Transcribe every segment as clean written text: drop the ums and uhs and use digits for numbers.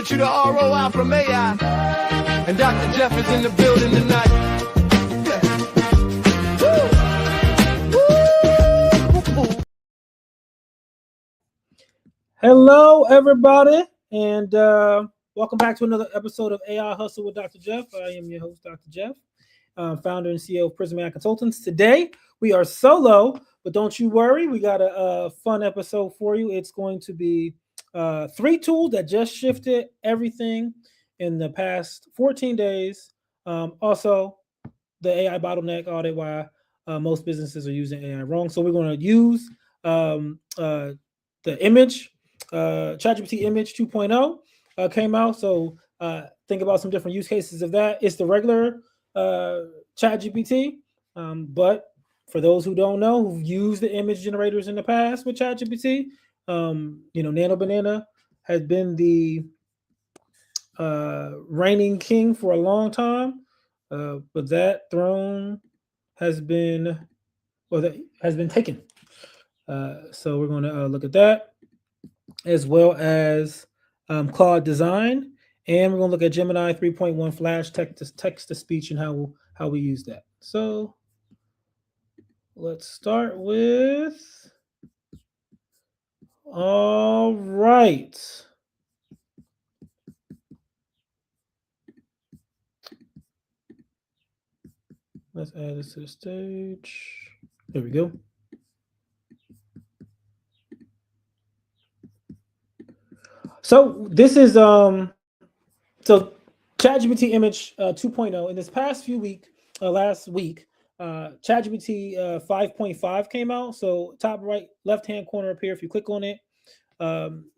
get you the ROI from AI. And Dr. Jeff is in the building tonight. Hello, everybody, and welcome back to another episode of AI Hustle with Dr. Jeff. I am your host, Dr. Jeff, founder and CEO of PRISM Consultants. Today, we are solo, but don't you worry. We got a fun episode for you. It's going to be 3 tools that just shifted everything in the past 14 days. Also, the AI Bottleneck Audit, why most businesses are using AI wrong. So we're going to use the image. ChatGPT Image 2.0 came out. So think about some different use cases of that. It's the regular ChatGPT, but for those who don't know, who've used the image generators in the past with ChatGPT, Nano Banana has been the reigning king for a long time, but that throne has been taken. So we're going to look at that, as well as Claude design, and we're going to look at Gemini 3.1 Flash text to speech and how we use that. So let's start with, all right. Let's add this to the stage. There we go. So this is so ChatGPT Image 2.0. In this past last week, ChatGPT 5.5 came out. So top right left-hand corner up here, if you click on it,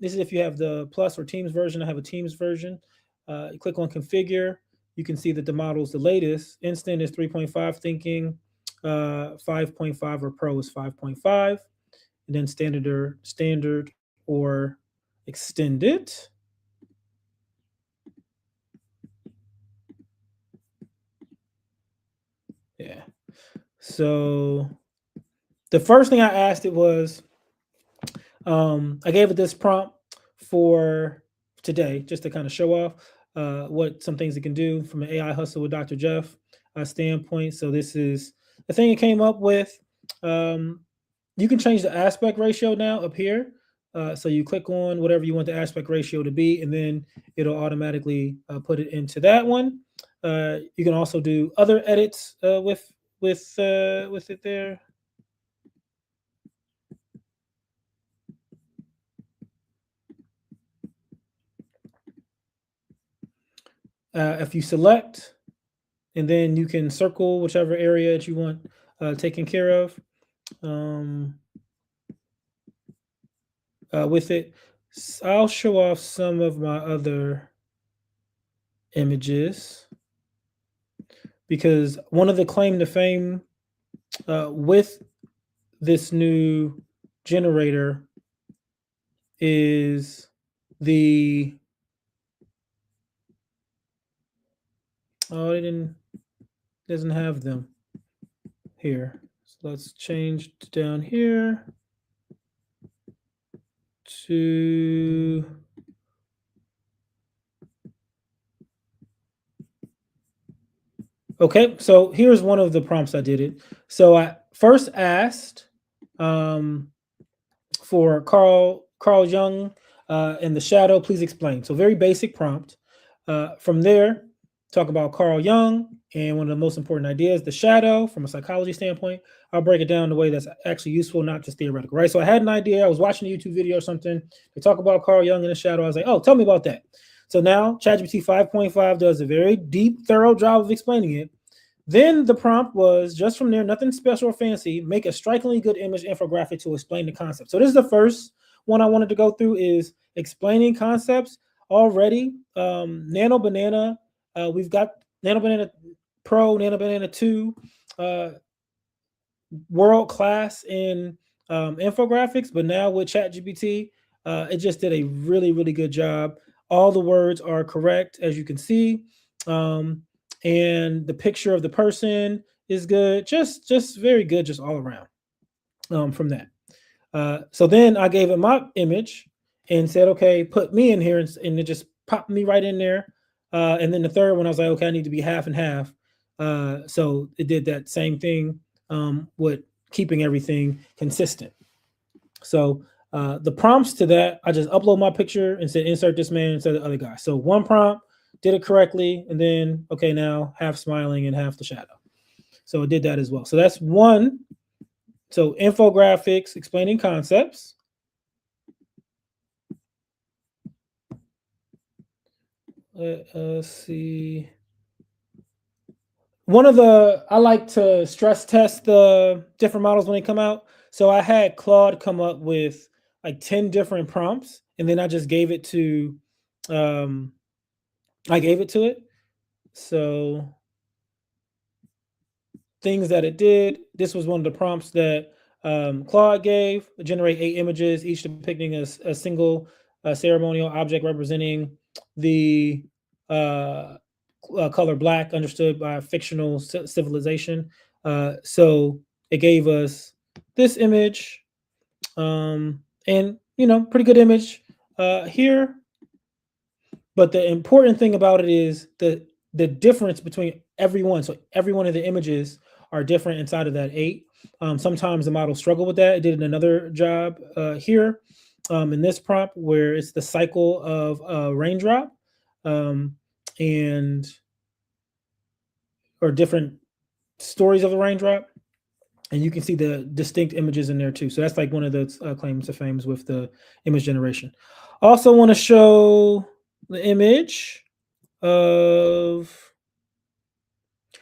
this is if you have the Plus or Teams version. I have a Teams version. You click on Configure. You can see that the model is the latest. Instant is 3.5 thinking. 5.5 or Pro is 5.5. And then standard or extended. Yeah. So the first thing I asked it was, I gave it this prompt for today, just to kind of show off what some things it can do from an AI Hustle with Dr. Jeff standpoint. So this is the thing it came up with. You can change the aspect ratio now up here. So you click on whatever you want the aspect ratio to be, and then it'll automatically put it into that one. You can also do other edits with it there. If you select, and then you can circle whichever area that you want taken care of. With it, I'll show off some of my other images, because one of the claim to fame with this new generator is it doesn't have them here. So let's change down here to okay. So here's one of the prompts I did it. So I first asked for Carl Jung in the shadow, please explain. So very basic prompt. From there, talk about Carl Jung and one of the most important ideas, the shadow, from a psychology standpoint. I'll break it down in a way that's actually useful, not just theoretical, right? So I had an idea. I was watching a YouTube video or something. They talk about Carl Jung in the shadow. I was like, oh, tell me about that. So now ChatGPT 5.5 does a very deep, thorough job of explaining it. Then the prompt was, just from there, nothing special or fancy, make a strikingly good image infographic to explain the concept. So this is the first one I wanted to go through, is explaining concepts already. Nano Banana, we've got Nano Banana Pro, Nano Banana 2, world class in infographics, but now with ChatGPT, it just did a really, really good job. All the words are correct, as you can see. And the picture of the person is good, just very good, just all around from that. So then I gave it my image and said, okay, put me in here, and it just popped me right in there. And then the third one, I was like, okay, I need to be half and half. So it did that same thing with keeping everything consistent. So the prompts to that, I just upload my picture and said insert this man instead of the other guy. So one prompt did it correctly, and then okay, now half smiling and half the shadow. So it did that as well. So that's one. So infographics explaining concepts. Let's see. One of the, I like to stress test the different models when they come out. So I had Claude come up with like 10 different prompts, and then I just gave it to, it. So things that it did, this was one of the prompts that Claude gave, generate 8 images, each depicting a single ceremonial object representing the color black, understood by a fictional civilization. So it gave us this image, and pretty good image here. But the important thing about it is the difference between everyone. So every one of the images are different inside of that 8. Sometimes the model struggle with that. It did another job here in this prompt where it's the cycle of a raindrop or different stories of the raindrop. And you can see the distinct images in there too. So that's like one of the claims to fame with the image generation. Also want to show the image of,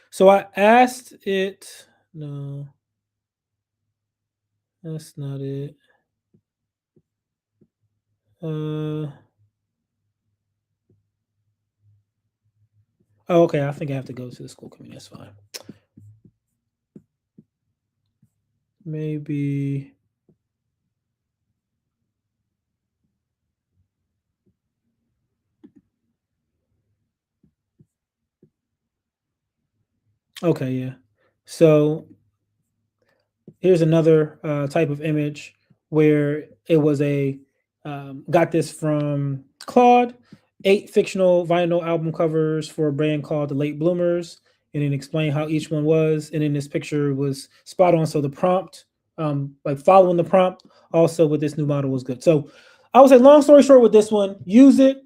so I asked it, no, that's not it. Oh, okay, I think I have to go to the school committee, that's fine. Maybe, okay, yeah. So here's another type of image where it was got this from Claude, 8 fictional vinyl album covers for a brand called the Late Bloomers, and then explain how each one was. And then this picture was spot on. So the prompt, like following the prompt, also with this new model was good. So I would say, long story short, with this one, use it,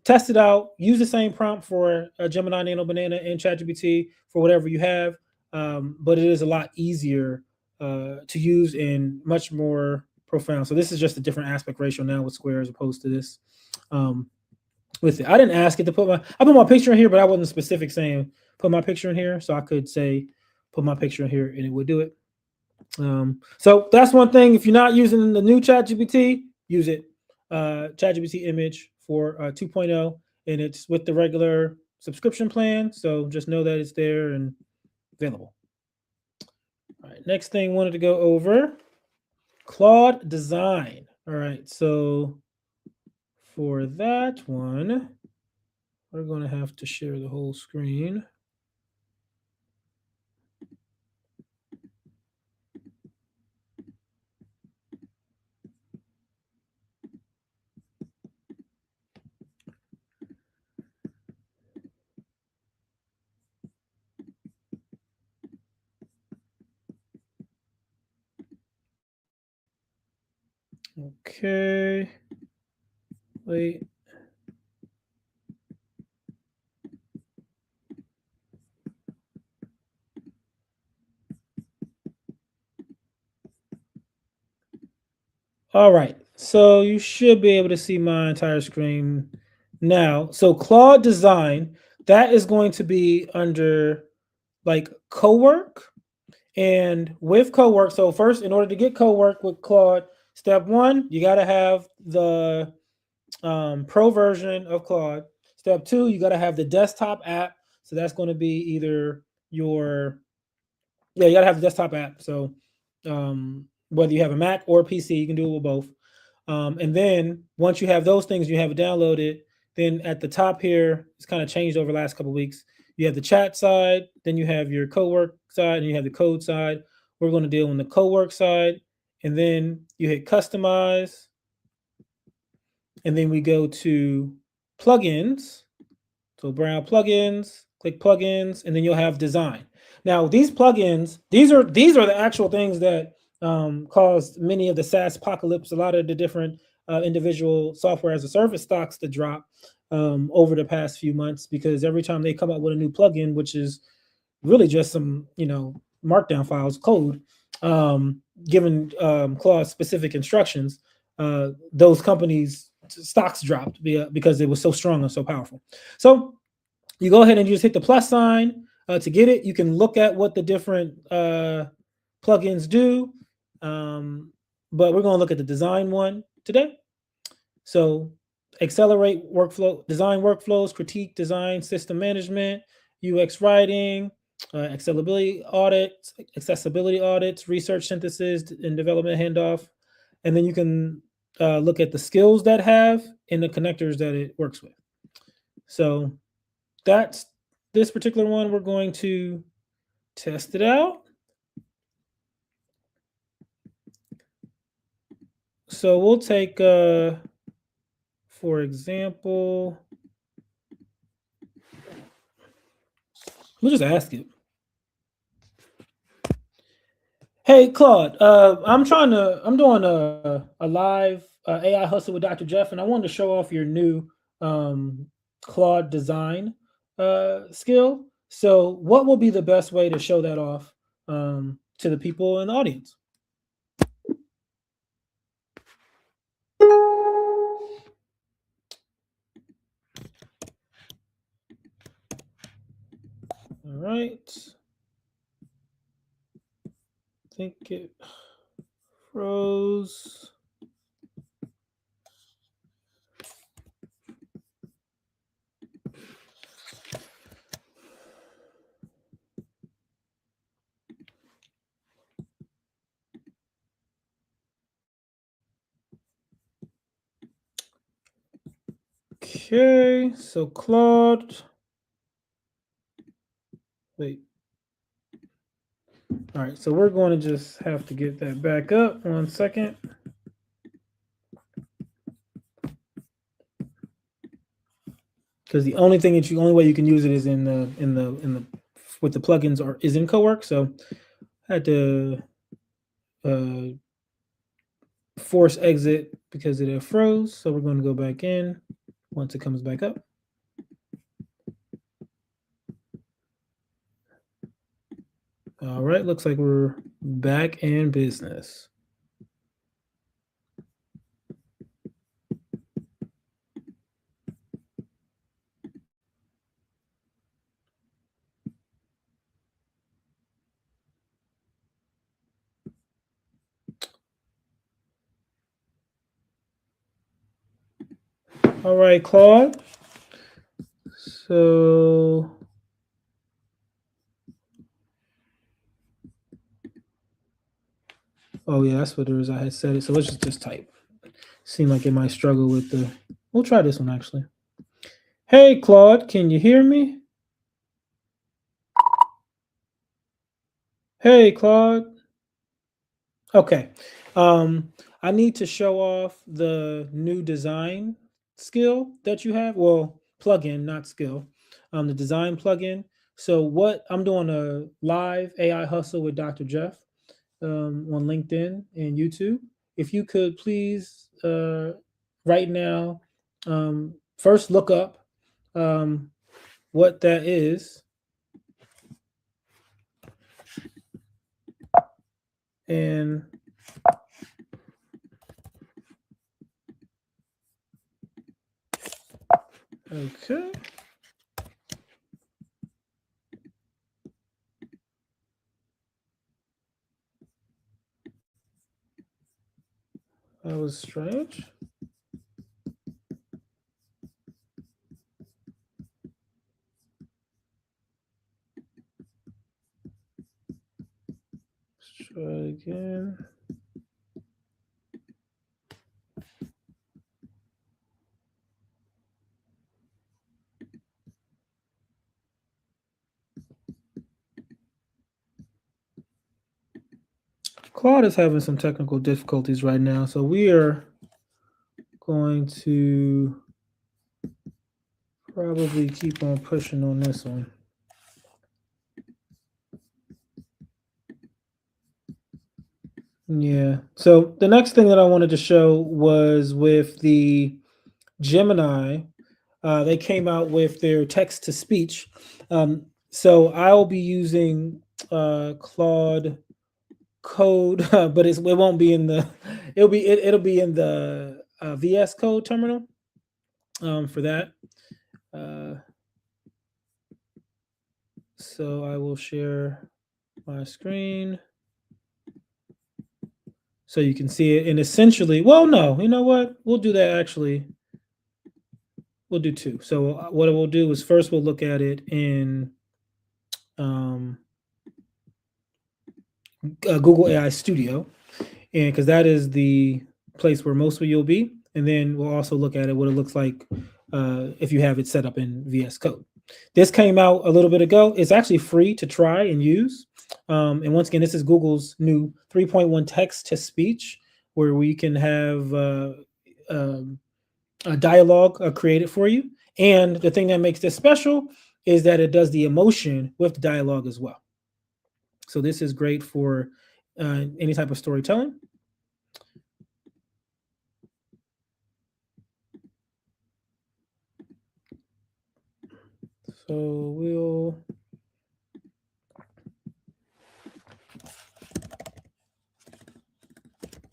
test it out, use the same prompt for Gemini, Nano, Banana, and ChatGPT for whatever you have. But it is a lot easier to use and much more profound. So this is just a different aspect ratio now with Square as opposed to this. With it, I didn't ask it to I put my picture in here, but I wasn't specific saying put my picture in here. So I could say put my picture in here and it would do it. So that's one thing. If you're not using the new ChatGPT, use it. ChatGPT Image for 2.0, and it's with the regular subscription plan. So just know that it's there and available. All right, next thing wanted to go over Claude Design. All right, so for that one, we're going to have to share the whole screen. Okay. Wait. All right. So you should be able to see my entire screen now. So Claude Design, that is going to be under like co-work. And with co-work, so first, in order to get co-work with Claude, step 1, you got to have the pro version of Claude. Step 2, you got to have the desktop app. So that's going to be either you got to have the desktop app. So whether you have a Mac or a PC, you can do it with both. And then once you have those things, you have it downloaded, then at the top here, it's kind of changed over the last couple of weeks. You have the chat side, then you have your co-work side, and you have the code side. We're going to deal on the co-work side, and then you hit customize, and then we go to plugins. So browse plugins, click plugins, and then you'll have design. Now these plugins, these are the actual things that caused many of the SaaS apocalypse, a lot of the different individual software as a service stocks to drop over the past few months, because every time they come up with a new plugin, which is really just some markdown files code, given Claude specific instructions, those companies stocks dropped because it was so strong and so powerful. So you go ahead and you just hit the plus sign to get it. You can look at what the different plugins do, but we're going to look at the design one today. So accelerate workflow, design workflows, critique design, system management, UX writing, accessibility audits, research synthesis and development handoff. And then you can look at the skills that have and the connectors that it works with. So that's this particular one. We're going to test it out. So we'll take, for example, we'll just ask it. Hey, Claude, I'm doing a live AI hustle with Dr. Jeff, and I wanted to show off your new Claude design skill. So what will be the best way to show that off to the people in the audience? All right. I think it froze. Okay, so Claude. Wait. All right, so we're going to just have to get that back up. 1 second. Because the only way you can use it is in the with the plugins is in Cowork. So I had to force exit because it froze. So we're going to go back in once it comes back up. All right, looks like we're back in business. All right, Claude. So oh yeah, that's what it is. I had said it. So let's just type. Seemed like it might struggle with the. We'll try this one actually. Hey, Claude, can you hear me? Hey, Claude. Okay. I need to show off the new design skill that you have. Well, plugin, not skill. The design plugin. So what I'm doing a live AI hustle with Dr. Jeff on LinkedIn and YouTube. If you could please right now, first look up what that is. And okay. That was strange. Let's try again. Claude is having some technical difficulties right now, so we are going to probably keep on pushing on this one. Yeah. So the next thing that I wanted to show was with the Gemini. They came out with their text to speech. So I'll be using Claude Code, but it won't be in the. It'll be in the VS Code terminal for that. So I will share my screen so you can see it. And essentially, well, no, you know what? We'll do that actually. We'll do two. So what we'll do is first we'll look at it in Google AI Studio, and because that is the place where most of you'll be. And then we'll also look at it what it looks like if you have it set up in VS Code. This came out a little bit ago. It's actually free to try and use. And once again, this is Google's new 3.1 text to speech, where we can have a dialogue created for you. And the thing that makes this special is that it does the emotion with the dialogue as well. So this is great for any type of storytelling. So we'll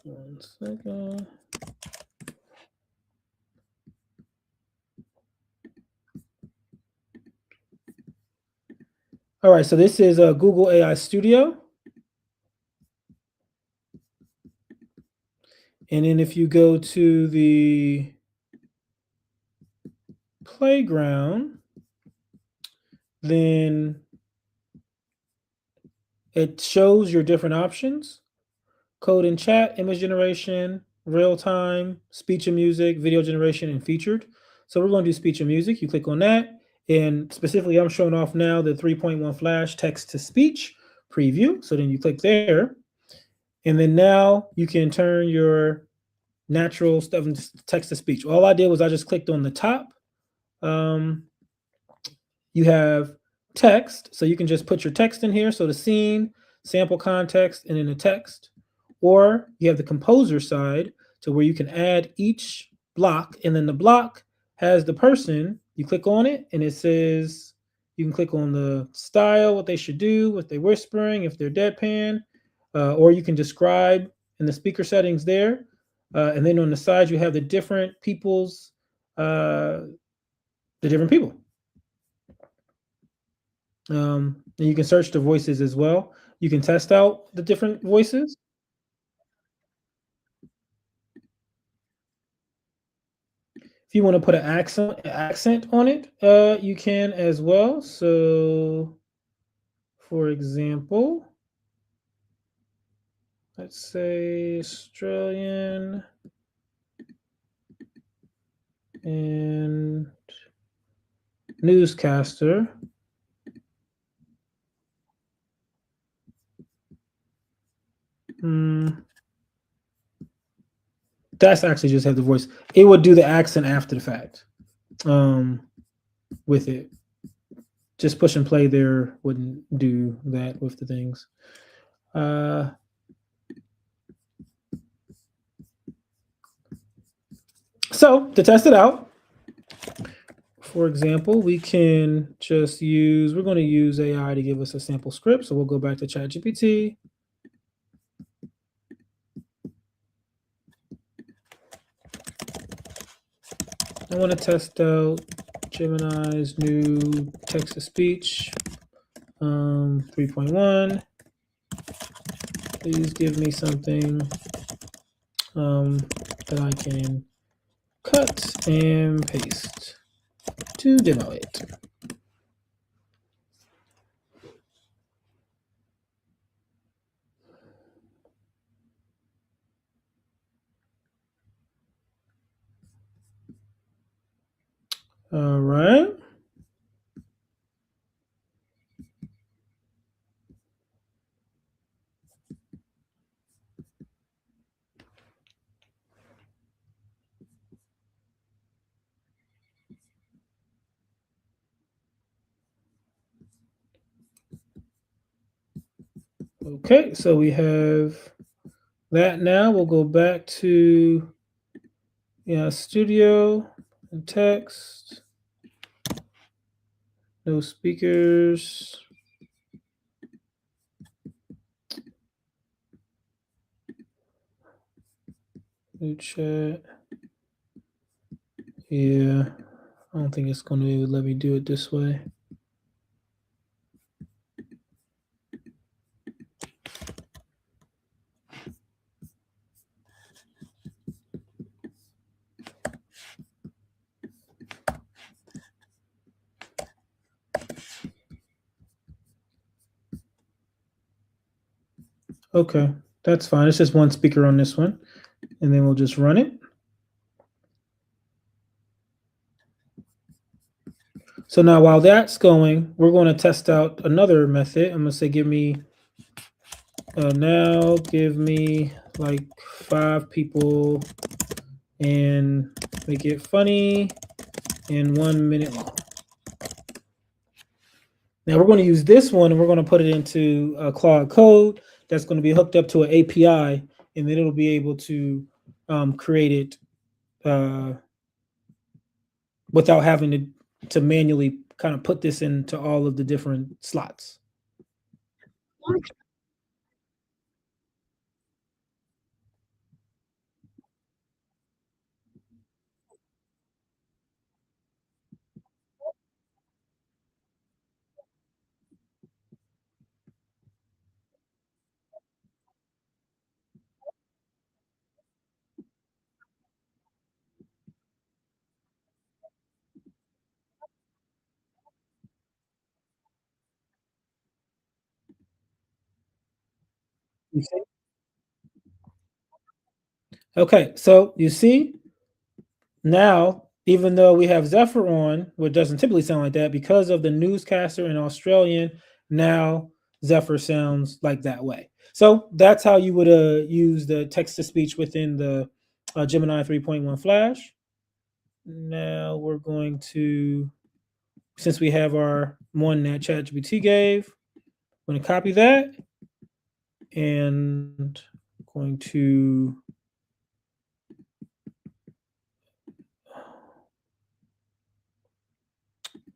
one second. All right, so this is Google AI Studio. And then if you go to the playground, then it shows your different options: code and chat, image generation, real time, speech and music, video generation, and featured. So we're going to do speech and music. You click on that. And specifically, I'm showing off now the 3.1 Flash text to speech preview. So then you click there. And then now you can turn your natural stuff into text to speech. All I did was I just clicked on the top. You have text, so you can just put your text in here. So the scene, sample context, and then the text. Or you have the composer side to where you can add each block, and then the block has the person. You click on it, and it says you can click on the style, what they should do, if they're whispering, if they're deadpan, or you can describe in the speaker settings there. And then on the side, you have the different people's, the different people. And you can search the voices as well. You can test out the different voices. If you want to put an accent on it, you can as well. So, for example, let's say Australian and newscaster. That's actually just have the voice. It would do the accent after the fact with it. Just push and play there wouldn't do that with the things. So to test it out, for example, we can just use, we're going to use AI to give us a sample script. So we'll go back to ChatGPT. I want to test out Gemini's new text-to-speech 3.1. Please give me something that I can cut and paste to demo it. All right. Okay, so we have that now. We'll go back to studio and text. No speakers. New chat. Yeah, I don't think it's going to let me do it this way. Okay, that's fine. It's just one speaker on this one, and then we'll just run it. So now while that's going, we're going to test out another method. I'm going to say, give me like 5 people and make it funny and 1 minute long. Now we're going to use this one and we're going to put it into Claude Code that's going to be hooked up to an API, and then it'll be able to create it without having to manually kind of put this into all of the different slots. You see? Okay, so you see now, even though we have Zephyr on, which doesn't typically sound like that, because of the newscaster in Australian, now Zephyr sounds like that way. So that's how you would use the text to speech within the Gemini 3.1 Flash. Now we're going to, since we have our one that ChatGPT gave, I'm going to copy that and going to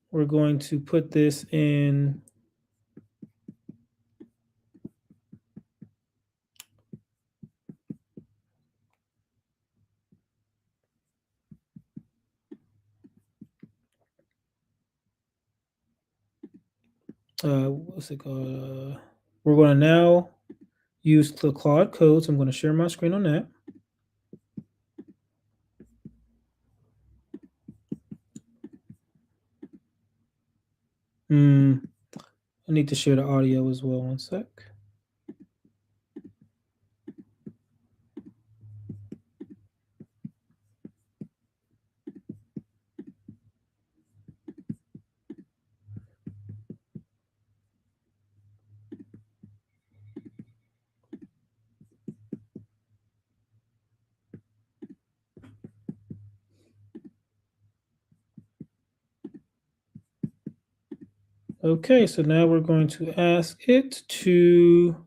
we're going to put this in what's it called? We're going to now use the Claude Code. So I'm going to share my screen on that. I need to share the audio as well. One sec. Okay, so now we're going to ask it to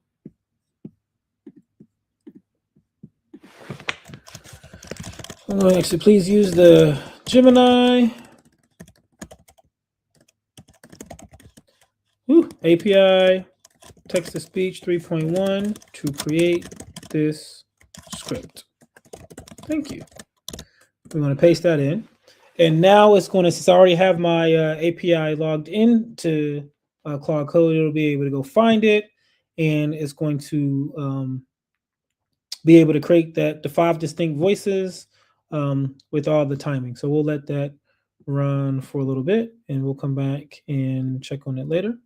actually please use the Gemini API text to speech 3.1 to create this script. Thank you. We're going to paste that in. And now it's going to, since I already have my API logged into Claude Code, it'll be able to go find it, and it's going to be able to create the 5 distinct voices with all the timing. So we'll let that run for a little bit, and we'll come back and check on it later.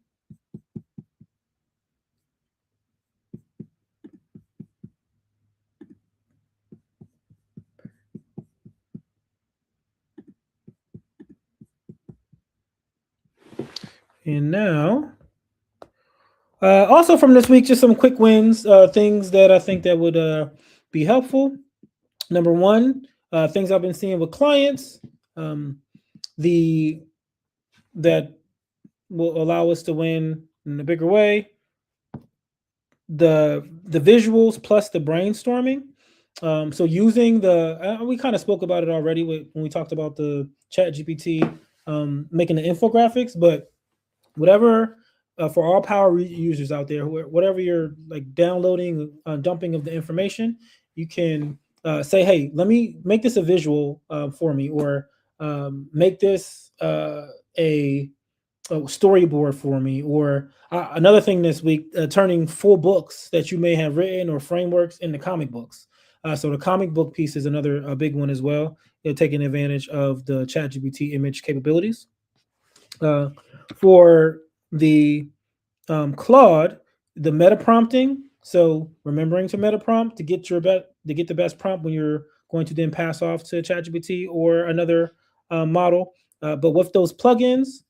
And now, also from this week, just some quick wins, things that I think that would be helpful. Number one, things I've been seeing with clients, that will allow us to win in a bigger way. the visuals plus the brainstorming. So using we kind of spoke about it already when we talked about the Chat GPT making the infographics, but whatever for all users out there, whatever you're like downloading, dumping of the information, you can say, hey, let me make this a visual for me, or make this a storyboard for me, or another thing this week, turning full books that you may have written or frameworks into comic books. So the comic book piece is another big one as well. They're taking advantage of the ChatGPT image capabilities. For the Claude, the meta prompting. So remembering to meta prompt to get the best prompt when you're going to then pass off to ChatGPT or another model. But with those plugins,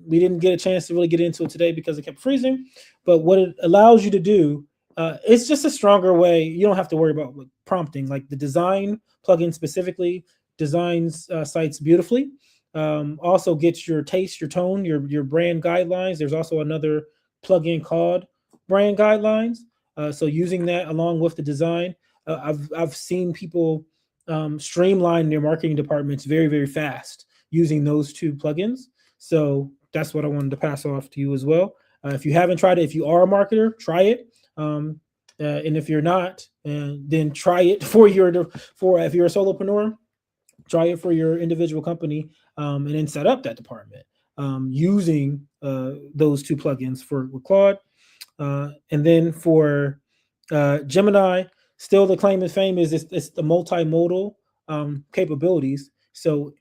we didn't get a chance to really get into it today because it kept freezing. But what it allows you to do, it's just a stronger way. You don't have to worry about prompting. Like the design plugin specifically designs sites beautifully. Also gets your taste, your tone, your brand guidelines. There's also another plugin called brand guidelines. So using that along with the design, I've seen people streamline their marketing departments very, very fast using those two plugins. So that's what I wanted to pass off to you as well. If you haven't tried it, if you are a marketer, try it. And if you're not, then try it for if you're a solopreneur, try it for your individual company, and then set up that department using those two plugins for Claude. And then for Gemini, still the claim of fame is it's the multimodal capabilities. So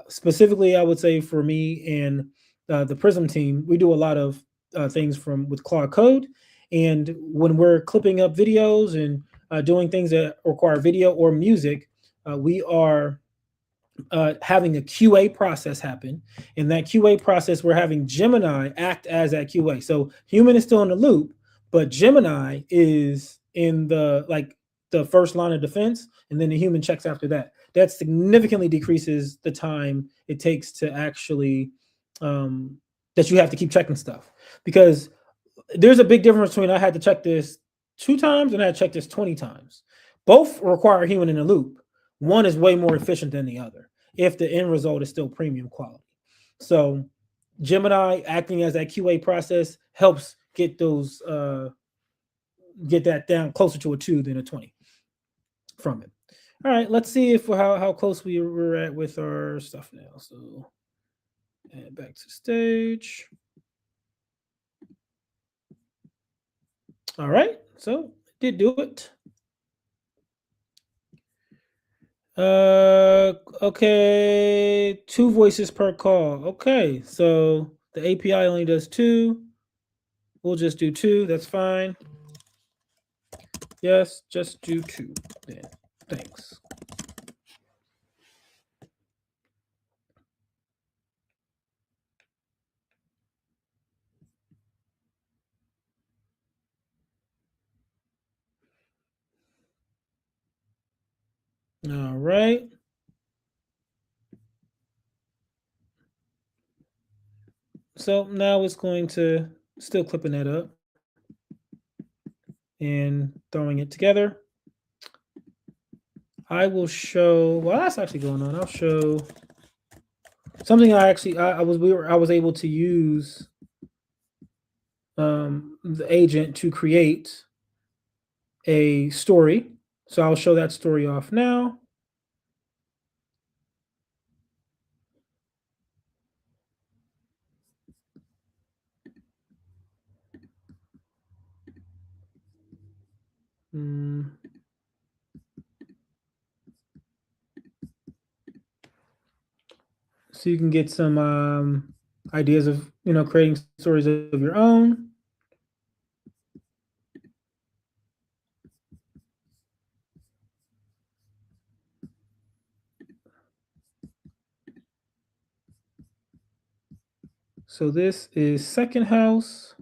specifically, I would say for me and the PRISM team, we do a lot of things with Claude Code. And when we're clipping up videos and doing things that require video or music, we are having a QA process happen. In that QA process, we're having Gemini act as that QA. So human is still in the loop, but Gemini is in the first line of defense, and then the human checks after that. That significantly decreases the time it takes to actually that you have to keep checking stuff, because there's a big difference between I had to check this 2 times and I had to check this 20 times. Both require a human in the loop. One is way more efficient than the other if the end result is still premium quality. So Gemini acting as that QA process helps get that down closer to a 2 than a 20 from it. All right, let's see if how close we were at with our stuff now. So add back to stage. All right, so did do it. Okay, 2 voices per call. Okay, so the API only does 2. We'll just do 2. That's fine. Yes, just do 2. Yeah, thanks. All right. So now it's going to still clipping that up and throwing it together. I will show. Well, that's actually going on. I'll show something. I was able to use the agent to create a story. So I'll show that story off now. So you can get some ideas of creating stories of your own. So this is second house.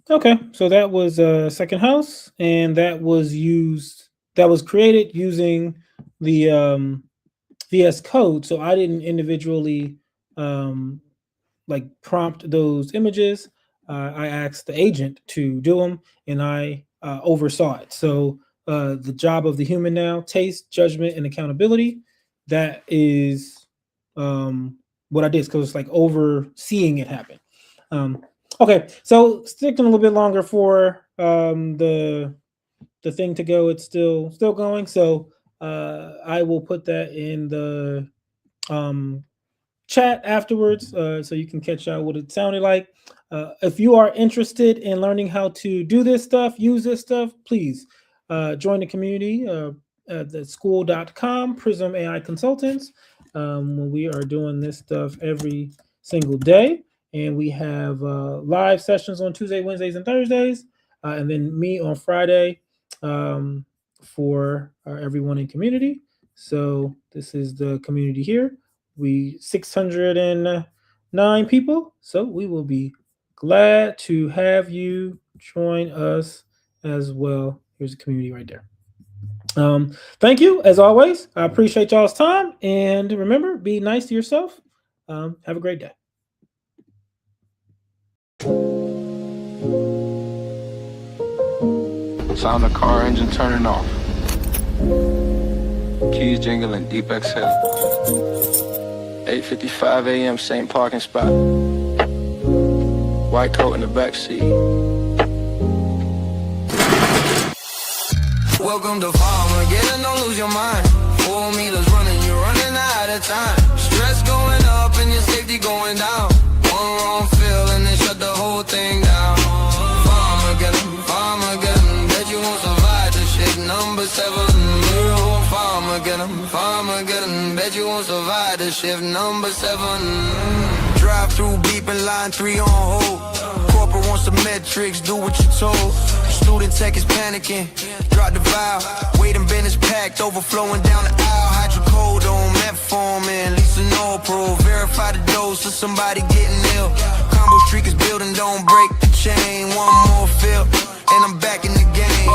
Okay, so that was second house, and that was created using the VS Code. So I didn't individually like prompt those images. I asked the agent to do them, and I oversaw it. So the job of the human now: taste, judgment, and accountability. That is what I did, because it's like overseeing it happen. Okay, so sticking a little bit longer for the thing to go. It's still going. So I will put that in the chat afterwards, so you can catch out what it sounded like. If you are interested in learning how to do this stuff, use this stuff, please join the community at the school.com, PRISM AI Consultants. We are doing this stuff every single day, and we have live sessions on Tuesday, Wednesdays, and Thursdays, and then me on Friday for everyone in community. So this is the community here. We 609 people, so we will be glad to have you join us as well. Here's the community right there. Thank you, as always. I appreciate y'all's time, and remember, be nice to yourself. Have a great day. Sound the car engine turning off. Keys jingling, deep exhale. 8:55 a.m., same parking spot. White coat in the back seat. Welcome to Farmageddon, don't lose your mind. 4 meters running, you're running out of time. Stress going up and your safety going down. One wrong feel and then shut the whole thing down. Farmageddon, bet you won't survive the shit. Number 7, Farmageddon, bet you won't survive the shift. Number 7. Drive through beeping, line 3 on hold. Corporate wants some metrics, do what you're told. Student tech is panicking, drop the vial. Waiting bin is packed, overflowing down the aisle. Hydrocodone, metformin, Lisa no pro. Verify the dose of somebody getting ill. Combo streak is building, don't break the chain. One more fill, and I'm back in the game.